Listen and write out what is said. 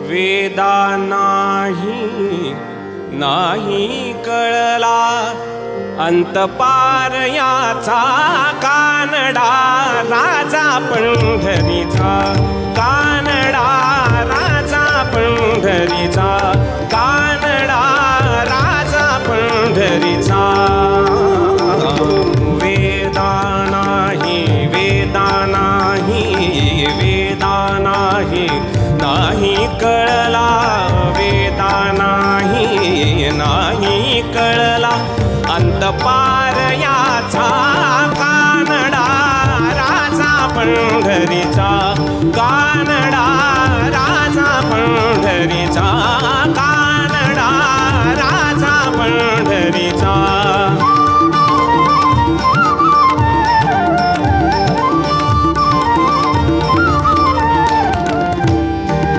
वेदा नाही नाही कळला अंतपार याचा कानडा राजा पंढरीचा कानडा राजा पंढरीचा कानडा राजा पंढरीचा वेदा नाही नाही कळला वेदा नाही नाही कळला अंतपार याचा कानडा राजा पंढरीचा कानडा